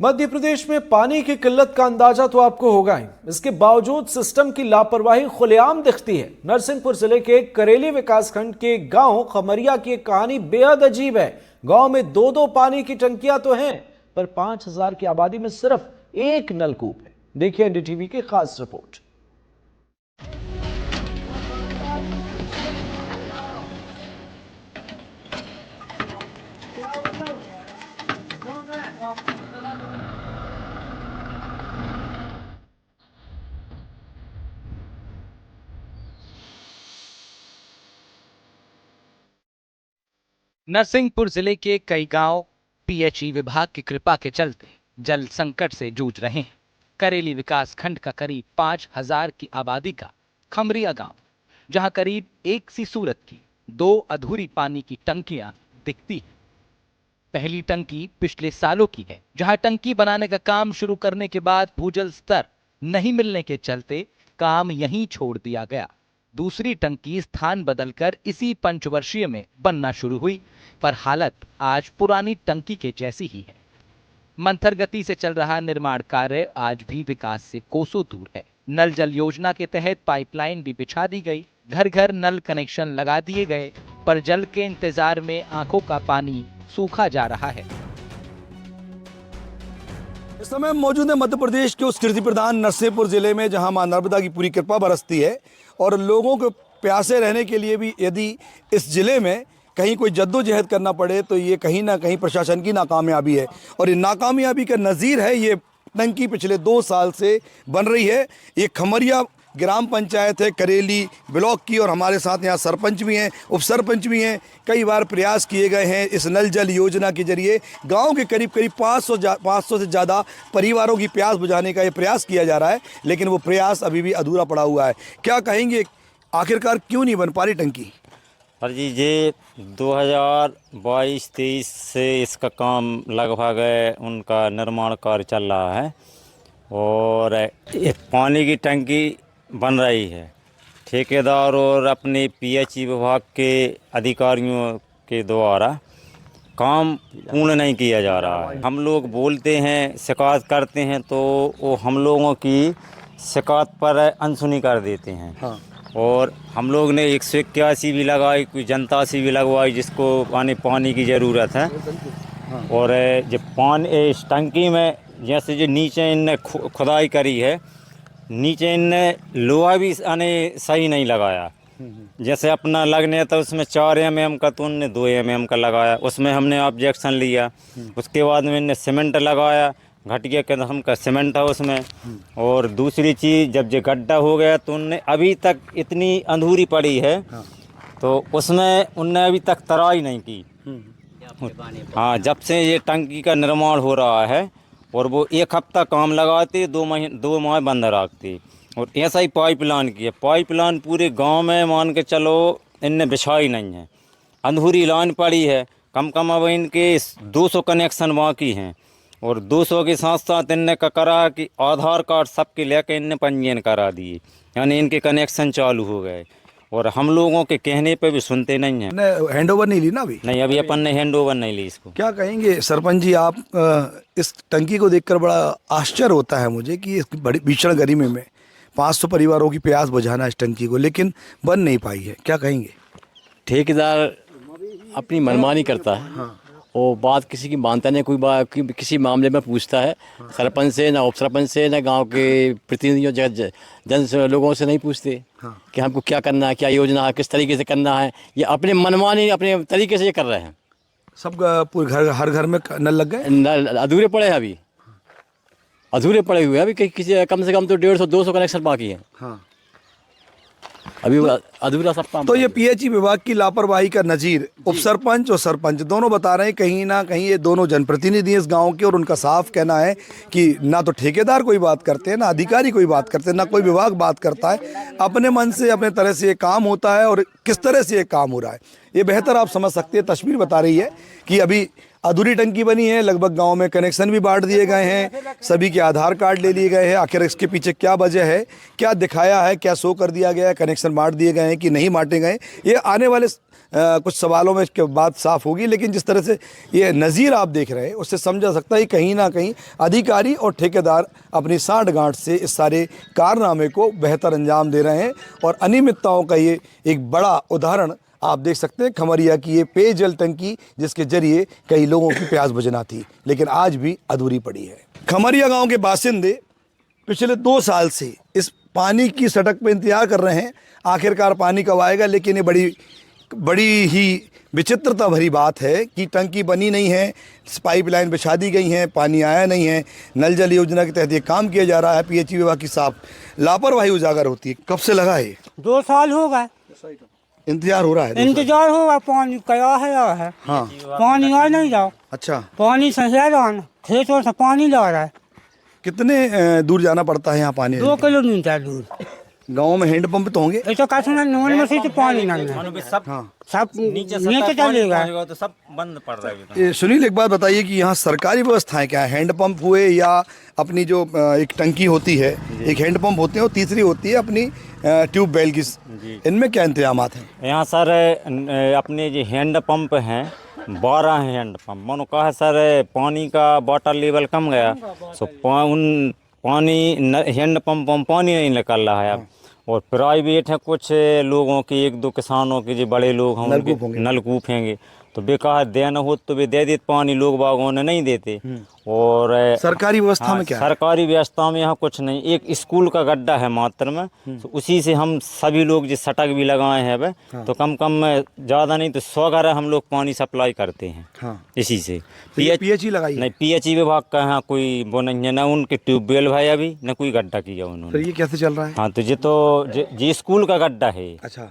मध्य प्रदेश में पानी की किल्लत का अंदाजा तो आपको होगा ही, इसके बावजूद सिस्टम की लापरवाही खुलेआम दिखती है। नरसिंहपुर जिले के करेली विकासखंड के गांव खमरिया की एक कहानी बेहद अजीब है। गांव में दो पानी की टंकियां तो हैं, पर 5000 की आबादी में सिर्फ एक नलकूप है। देखिए एनडीटीवी की खास रिपोर्ट। नरसिंहपुर जिले के कई गांव पीएचई विभाग की कृपा के चलते जल संकट से जूझ रहे हैं। करेली विकास खंड का करीब 5000 की आबादी का खमरिया गांव, जहां करीब एक सी सूरत की 2 अधूरी पानी की टंकियां दिखती हैं। पहली टंकी पिछले सालों की है, जहां टंकी बनाने का काम शुरू करने के बाद भूजल स्तर नहीं मिलने के चलते काम यहीं छोड़ दिया गया। दूसरी टंकी स्थान बदलकर इसी पंचवर्षीय में बनना शुरू हुई, पर हालत आज पुरानी टंकी के जैसी ही है। मंथर गति से चल रहा निर्माण कार्य आज भी विकास से कोसों दूर है। नल जल योजना के तहत पाइपलाइन भी बिछा दी गई, घर घर नल कनेक्शन लगा दिए गए, पर जल के इंतजार में आंखों का पानी सूखा जा रहा है। इस समय मौजूद है मध्य प्रदेश के उस कीर्ति प्रधान नरसिंहपुर जिले में, जहां मां नर्मदा की पूरी कृपा बरसती है और लोगों को प्यासे रहने के लिए भी यदि इस जिले में कहीं कोई जद्दोजहद करना पड़े तो ये कहीं ना कहीं प्रशासन की नाकामयाबी है। और ये नाकामयाबी का नज़ीर है ये टंकी पिछले 2 साल से बन रही है। ये खमरिया ग्राम पंचायत है करेली ब्लॉक की, और हमारे साथ यहाँ सरपंच भी हैं, उप सरपंच भी हैं। कई बार प्रयास किए गए हैं इस नल जल योजना के जरिए गांव के करीब 500 से ज़्यादा परिवारों की प्यास बुझाने का ये प्रयास किया जा रहा है, लेकिन वो प्रयास अभी भी अधूरा पड़ा हुआ है। क्या कहेंगे, आखिरकार क्यों नहीं बन पा रही टंकी? सर जी, ये 2022-23 से इसका काम लगभग उनका निर्माण कार्य चल रहा है और एक पानी की टंकी बन रही है। ठेकेदार और अपने पीएचई विभाग के अधिकारियों के द्वारा काम पूर्ण नहीं किया जा रहा है। हम लोग बोलते हैं, शिकायत करते हैं तो वो हम लोगों की शिकायत पर अनसुनी कर देते हैं। हाँ। और हम लोग ने 181 भी लगाई, कोई जनता से भी लगवाई जिसको पानी की ज़रूरत है। हाँ। और जब पानी इस टंकी में जैसे जो नीचे इनने खुदाई करी है, नीचे इनने लोहा भी सही नहीं लगाया। जैसे अपना लगने था उसमें 4 mm का, तो उनने 2 mm का लगाया। उसमें हमने ऑब्जेक्शन लिया। उसके बाद में इनने सीमेंट लगाया, घटिया किस्म का सीमेंट था उसमें। और दूसरी चीज़, जब ये गड्ढा हो गया तो उनने अभी तक इतनी अधूरी पड़ी है। तो उसमें उनने अभी तक तराई नहीं की। हाँ, जब से ये टंकी का निर्माण हो रहा है और वो 1 हफ्ता काम लगाते, 2 माह बंद रखते। और ऐसा ही पाइपलाइन की है। पाइपलाइन पूरे गांव में मान के चलो इनने बिछाई नहीं है, अधूरी लाइन पड़ी है। कम अब इनके 200 कनेक्शन बाकी हैं। और 200 के साथ साथ इनने का करा कि आधार कार्ड सबके लेके इनने पंजीयन करा दिए, यानी इनके कनेक्शन चालू हो गए। और हम लोगों के कहने पे भी सुनते नहीं हैं। हैंड ओवर नहीं ली ना अभी? नहीं, अभी अपन ने हैंड ओवर नहीं ली इसको। क्या कहेंगे सरपंच जी, आप इस टंकी को देखकर बड़ा आश्चर्य होता है मुझे कि इस बड़ी भीषण गर्मी में 500 परिवारों की प्यास बुझाना इस टंकी को, लेकिन बन नहीं पाई है। क्या कहेंगे? ठेकेदार अपनी मनमानी करता है। हाँ। और बात किसी की मानता नहीं, कोई बात किसी मामले में पूछता है। हाँ। सरपंच से, ना उप सरपंच से, ना गांव के प्रतिनिधियों जन लोगों से नहीं पूछते। हाँ। कि हमको क्या करना है, क्या योजना है, किस तरीके से करना है। ये अपने मनमानी अपने तरीके से ये कर रहे हैं। सब पूरे हर घर में नल लग गए? नल अधूरे पड़े हैं, अभी अधूरे पड़े हुए हैं। अभी किसी कम से कम तो 150-200 कनेक्शन बाकी हैं। हाँ। अभी अधूरा सब काम। तो ये पीएचई विभाग की लापरवाही का नज़ीर उप सरपंच और सरपंच दोनों बता रहे हैं। कहीं ना कहीं ये दोनों जनप्रतिनिधि हैं इस गांव के, और उनका साफ कहना है कि ना तो ठेकेदार कोई बात करते हैं, ना अधिकारी कोई बात करते हैं, ना कोई विभाग बात करता है। अपने मन से अपने तरह से ये काम होता है, और किस तरह से ये काम हो रहा है ये बेहतर आप समझ सकते हैं। तस्वीर बता रही है कि अभी अधूरी टंकी बनी है, लगभग गांव में कनेक्शन भी बांट दिए गए हैं, सभी के आधार कार्ड ले लिए गए हैं। आखिर इसके पीछे क्या वजह है, क्या दिखाया है, क्या शो कर दिया गया है, कनेक्शन बांट दिए गए हैं कि नहीं बांटे गए, ये आने वाले कुछ सवालों में इसके बाद साफ होगी। लेकिन जिस तरह से ये नज़ीर आप देख रहे हैं उससे समझा सकता है कहीं ना कहीं अधिकारी और ठेकेदार अपनी सांठ-गांठ से इस सारे कारनामे को बेहतर अंजाम दे रहे हैं। और अनियमितताओं का ये एक बड़ा उदाहरण आप देख सकते हैं, खमरिया की ये पेयजल टंकी जिसके जरिए कई लोगों की प्यास बुझना थी, लेकिन आज भी अधूरी पड़ी है। खमरिया गांव के बासिंदे पिछले 2 साल से इस पानी की सड़क पर इंतजार कर रहे हैं, आखिरकार पानी कब आएगा। लेकिन ये बड़ी ही विचित्रता भरी बात है कि टंकी बनी नहीं है, पाइपलाइन बिछा दी गई हैं, पानी आया नहीं है। नल जल योजना के तहत ये काम किया जा रहा है, पीएचई विभाग की साफ लापरवाही उजागर होती है। कब से लगा है? 2 साल हो गए इंतजार हो रहा है। इंतजार होगा, पानी क्या है हाँ, पानी आ नहीं जाओ। अच्छा, पानी से जाना, खेतों से पानी ला रहा है। कितने दूर जाना पड़ता है यहाँ पानी? 2 किलोमीटर दूर। गांव में हैंडपंप तो होंगे? ये तो कहते नोन में से तो पानी नहीं है, सब नीचे चलेगा तो सब बंद पड़ रहा है। सुनील, एक बात बताइए कि यहाँ सरकारी व्यवस्थाएं क्या है? हैंडपंप हुए या अपनी जो एक टंकी होती है, एक हैंडपंप होते हैं और तीसरी होती है अपनी ट्यूबवेल की, इनमें क्या इंतजामात हैं? यहाँ सर अपने जो हैंड पंप हैं 12 हैंड पंप। मानो कहा सर पानी का वाटर लेवल कम गया, सो उन पानी हैंड पंप में पानी नहीं निकल रहा है अब। और प्राइवेट है, कुछ लोगों के 1-2 किसानों के जो बड़े लोग हैं नलकूप हैंगे, तो बेकार देना हो तो वे दे देते पानी, लोग बागों ने नहीं देते। और सरकारी व्यवस्था में क्या है? सरकारी व्यवस्था में यहाँ कुछ नहीं, एक स्कूल का गड्ढा है मात्र में, तो उसी से हम सभी लोग जो सटक भी लगाए हैं अब, तो कम ज़्यादा नहीं तो 100 घर हम लोग पानी सप्लाई करते हैं। हाँ। इसी से पीएचई लगाई नहीं, पीएचई विभाग का यहाँ कोई वो नहीं है, ना उनके ट्यूबवेल भाई अभी न कोई गड्ढा किया उन्होंने। तो ये कैसे चल रहा है? हाँ, तो ये स्कूल का गड्ढा है। अच्छा,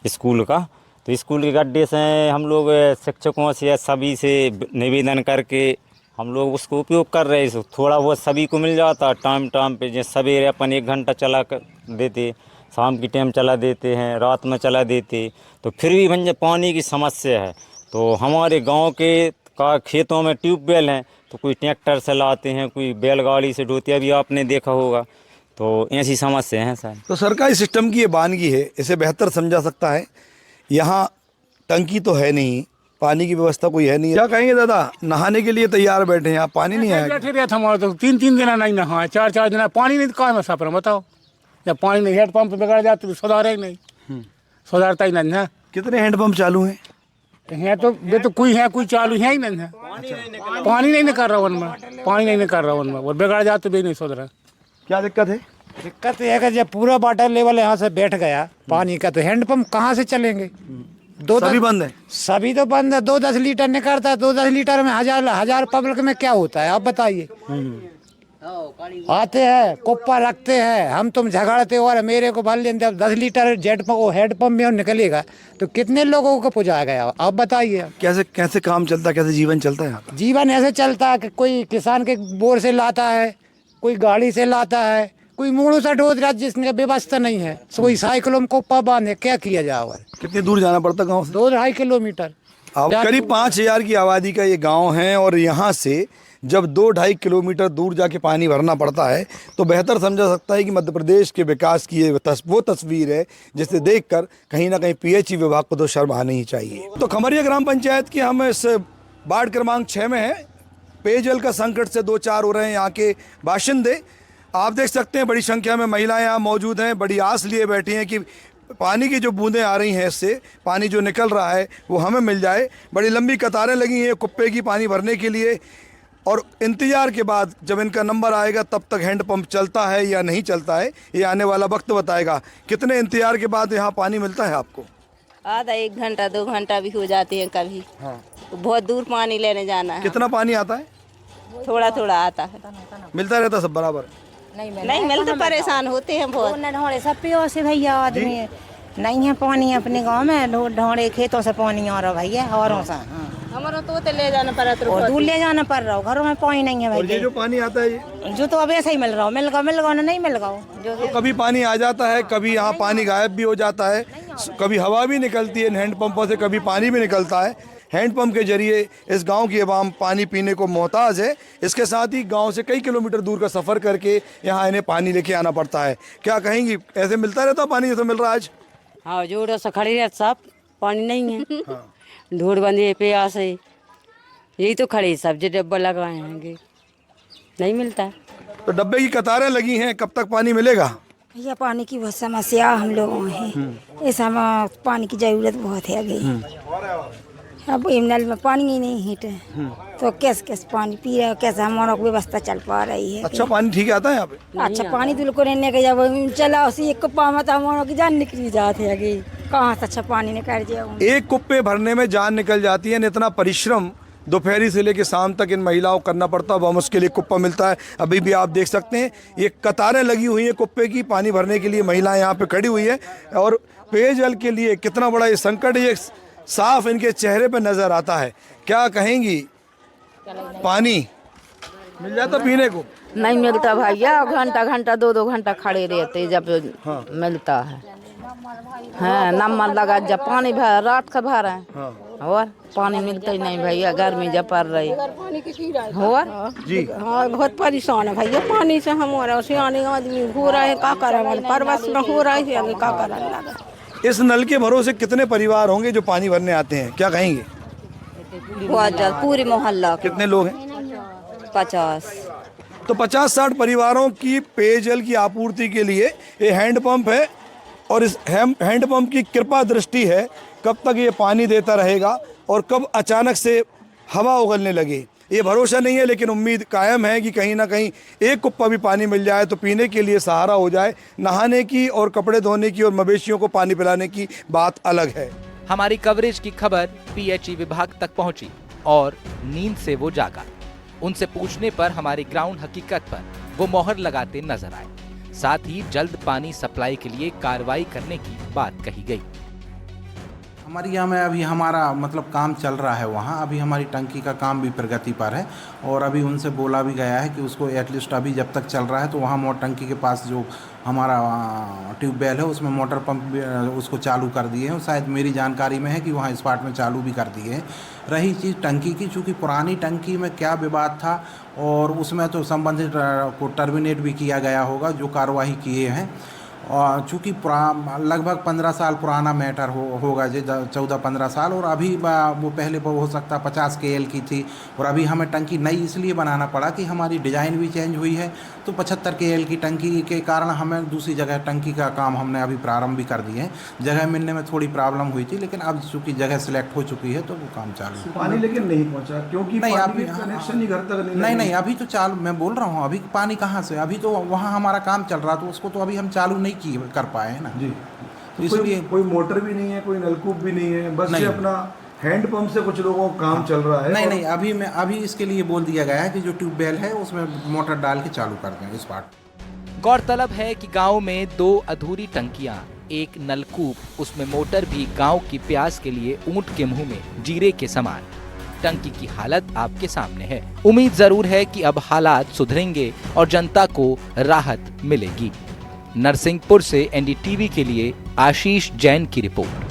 स्कूल का, तो स्कूल के गड्ढे से हम लोग शिक्षकों से या सभी से निवेदन करके हम लोग उसको उपयोग कर रहे हैं। थोड़ा बहुत सभी को मिल जाता टाइम पे, जैसे सवेरे अपन 1 घंटा चला कर देते, शाम की टाइम चला देते हैं, रात में चला देते, तो फिर भी भंजे पानी की समस्या है। तो हमारे गांव के खेतों में ट्यूबवेल हैं, तो कोई ट्रैक्टर से लाते हैं, कोई बैलगाड़ी से ढोते, अभी आपने देखा होगा, तो ऐसी समस्या हैं सर। तो सरकारी सिस्टम की ये वानगी है, इसे बेहतर समझा सकता है। यहाँ टंकी तो है नहीं, पानी की व्यवस्था कोई है नहीं। क्या कहेंगे दादा, नहाने के लिए तैयार बैठे हैं आप, पानी नहीं आया? बैठे रहे हमारे तो 3-3 दिन नहीं नहा, 4-4 दिन पानी नहीं, तो कहाँ में सफर बताओ। जब पानी नहीं, हेड पंप बिगड़ जाते तो सुधारे ही नहीं, सुधारता ही नहीं है। कितने हैंडपंप चालू हैं? है तो वे तो कोई है, कोई चालू है ही नहीं है। पानी नहीं कर रहा उनमें, पानी नहीं कर रहा उनमें, और बिगड़ जाते भी नहीं सुधरा। क्या दिक्कत है? दिक्कत यह है कि जब पूरा वाटर लेवल यहाँ से बैठ गया पानी का, तो हैंडपंप कहाँ से चलेंगे? सभी बंद है? सभी तो बंद है। 2-10 लीटर निकलता है, 2-10 लीटर में हजार पब्लिक में क्या होता है आप बताइए। आते हैं, कुप्पा रखते हैं, हम तुम झगड़ते हो, और मेरे को भर लेते 10 लीटर हेड पंप में निकलेगा तो कितने लोगों को पहुँचाया गया आप बताइए। कैसे काम चलता है, कैसे जीवन चलता है यहाँ का? जीवन ऐसे चलता है कि कोई किसान के बोर से लाता है, कोई गाड़ी से लाता है, कोई मूड़ों से ढोद रहा जिसने व्यवस्था नहीं है, कोई साइकिलों में कोप्पा बांधे, क्या किया जाओ? कितनी दूर जाना पड़ता गाँव से? 2-2.5 किलोमीटर। अब करीब 5000 की आबादी का ये गांव है, और यहाँ से जब 2-2.5 किलोमीटर दूर जाके पानी भरना पड़ता है, तो बेहतर समझा सकता है कि मध्य प्रदेश के विकास की ये वो तस्वीर है जिसे देखकर कहीं ना कहीं पीएचई विभाग को तो शर्म आनी ही चाहिए। तो खमरिया ग्राम पंचायत की हम इस वार्ड क्रमांक 6 में है। पेयजल का संकट से 2-4 हो रहे हैं यहाँ के बाशिंदे। आप देख सकते हैं बड़ी संख्या में महिलाएं यहाँ मौजूद हैं, बड़ी आस लिए बैठी हैं कि पानी की जो बूंदें आ रही हैं, इससे पानी जो निकल रहा है वो हमें मिल जाए। बड़ी लंबी कतारें लगी हैं कुप्पे की पानी भरने के लिए, और इंतज़ार के बाद जब इनका नंबर आएगा तब तक हैंडपंप चलता है या नहीं चलता है, ये आने वाला वक्त बताएगा। कितने इंतज़ार के बाद यहाँ पानी मिलता है आपको? आधा 1 घंटा 2 घंटा भी हो जाते हैं कभी। हाँ। बहुत दूर पानी लेने जाना है। कितना पानी आता है? थोड़ा आता है। मिलता रहता सब बराबर? नहीं मिलता, परेशान होते हैं बहुत। ढोड़े सब पियो से भैया आदमी नहीं है पानी अपने गांव में, ढोड़े खेतों से पानी आ रहा भैया, और हमारा तो ले जाना पड़ा, और दूर ले जाना पड़ रहा, घरों में पानी नहीं है और ये भैया। जो पानी आता है जो तो अब ऐसा ही मिल रहा, मिल गया नहीं मिल गया। तो कभी पानी आ जाता है, कभी यहाँ पानी गायब भी हो जाता है, कभी हवा भी निकलती है हैंडपंपों से, कभी पानी भी निकलता है। हैंडपंप के जरिए इस गांव की आवाम पानी पीने को मोहताज है। इसके साथ ही गांव से कई किलोमीटर दूर का सफ़र करके यहाँ इन्हें पानी लेके आना पड़ता है। क्या कहेंगी, ऐसे मिलता रहता पानी जैसे मिल रहा है आज? हाँ, जोड़ों से खड़ी रहती सब, पानी नहीं है। ढूंढ बंदी प्यास है, यही तो खड़े सब्जी डब्बा लगवाए हैं, नहीं मिलता। तो डब्बे की कतारें लगी हैं, कब तक पानी मिलेगा? भैया पानी की बहुत समस्या हम लोगों है, इस समय पानी की जरूरत बहुत है अभी। अब नल में पानी ही नहीं हिट तो कैसे पानी पी रहे, कैसे हमारा व्यवस्था चल पा रही है। अच्छा पानी ठीक आता है यहाँ पे? अच्छा पानी बिल्कुल रहने का जब चला उसी एक कुप्पा में तो हमारा की जान निकली जाती है कि कहाँ से अच्छा पानी निकल जाए। एक कुप्पे भरने में जान निकल जाती है। इतना परिश्रम दोपहरी से लेकर शाम तक इन महिलाओं को करना पड़ता है, वह मुश्किल एक कुप्पा मिलता है। अभी भी आप देख सकते हैं ये कतारें लगी हुई हैं कुप्पे की, पानी भरने के लिए महिलाएं यहाँ पे खड़ी हुई है। और पेयजल के लिए कितना बड़ा ये संकट, ये साफ इनके चेहरे पे नजर आता है। क्या कहेंगी, पानी मिल जाता पीने को? नहीं मिलता भैया, घंटा घंटा 2-2 घंटा खड़े रहते जब मिलता है। हाँ, नमक लगा जब पानी भर रात का भर है और पानी मिलता ही नहीं भैया, गर्मी जब पड़ रही और जी हाँ, बहुत परेशान है भैया पानी से। हमारा सियाने आदमी हो रहा है, का करे परवश में हो रहा है, आगे का करने लगा। इस नल के भरोसे कितने परिवार होंगे जो पानी भरने आते हैं, क्या कहेंगे? बहुत ज्यादा, पूरी मोहल्ला कितने लोग हैं? 50। तो 50-60 परिवारों की पेयजल की आपूर्ति के लिए ये हैंडपंप है। और इस हैंडपंप की कृपा दृष्टि है, कब तक ये पानी देता रहेगा और कब अचानक से हवा उगलने लगे ये भरोसा नहीं है। लेकिन उम्मीद कायम है कि कहीं ना कहीं एक कुप्पा भी पानी मिल जाए तो पीने के लिए सहारा हो जाए। नहाने की और कपड़े धोने की और मवेशियों को पानी पिलाने की बात अलग है। हमारी कवरेज की खबर पीएचई विभाग तक पहुंची और नींद से वो जागा। उनसे पूछने पर हमारी ग्राउंड हकीकत पर वो मोहर लगाते नजर आए। साथ ही जल्द पानी सप्लाई के लिए कार्रवाई करने की बात कही गई। हमारे यहाँ में अभी हमारा मतलब काम चल रहा है, वहाँ अभी हमारी टंकी का काम भी प्रगति पर है और अभी उनसे बोला भी गया है कि उसको एटलीस्ट अभी जब तक चल रहा है तो वहाँ मोटर टंकी के पास जो हमारा ट्यूबवेल है उसमें मोटर पंप भी उसको चालू कर दिए हैं। शायद मेरी जानकारी में है कि वहाँ स्पॉट में चालू भी कर दिए हैं। रही चीज़ टंकी की, चूँकि पुरानी टंकी में क्या विवाद था और उसमें तो संबंधित को टर्मिनेट भी किया गया होगा, जो कार्रवाई किए हैं। और चूँकि लगभग 15 साल पुराना मैटर होगा, जो 14-15 साल, और अभी वो पहले हो सकता 50 KL की थी और अभी हमें टंकी नई इसलिए बनाना पड़ा कि हमारी डिज़ाइन भी चेंज हुई है। तो 75 KL की टंकी के कारण हमें दूसरी जगह टंकी का काम हमने अभी प्रारंभ भी कर दिए हैं। जगह मिलने में थोड़ी प्रॉब्लम हुई थी, लेकिन अब चूँकि जगह सिलेक्ट हो चुकी है तो वो काम चालू है। पानी लेकिन नहीं पहुँचा क्योंकि नहीं, अभी कनेक्शन ही घर तक नहीं, अभी तो चालू, मैं बोल रहा हूँ, अभी पानी कहाँ से, अभी तो वहाँ हमारा काम चल रहा, तो उसको तो अभी हम चालू नहीं कर पाए हैं ना जी। तो इसलिए कोई मोटर भी नहीं है, कोई नलकूप भी नहीं है, बस ये अपना हैंडपंप से कुछ लोगों का काम चल रहा है। नहीं, अभी इसके लिए बोल दिया गया है कि जो ट्यूबवेल है उसमें मोटर डाल के चालू कर दें इस बार। गौरतलब है कि गांव में 2 अधूरी टंकियां, एक नलकूप, उसमें मोटर भी गांव की प्यास के लिए ऊंट के मुंह में जीरे के समान। टंकी की हालत आपके सामने है। उम्मीद जरूर है कि अब हालात सुधरेंगे और जनता को राहत मिलेगी। नरसिंहपुर से NDTV के लिए आशीष जैन की रिपोर्ट।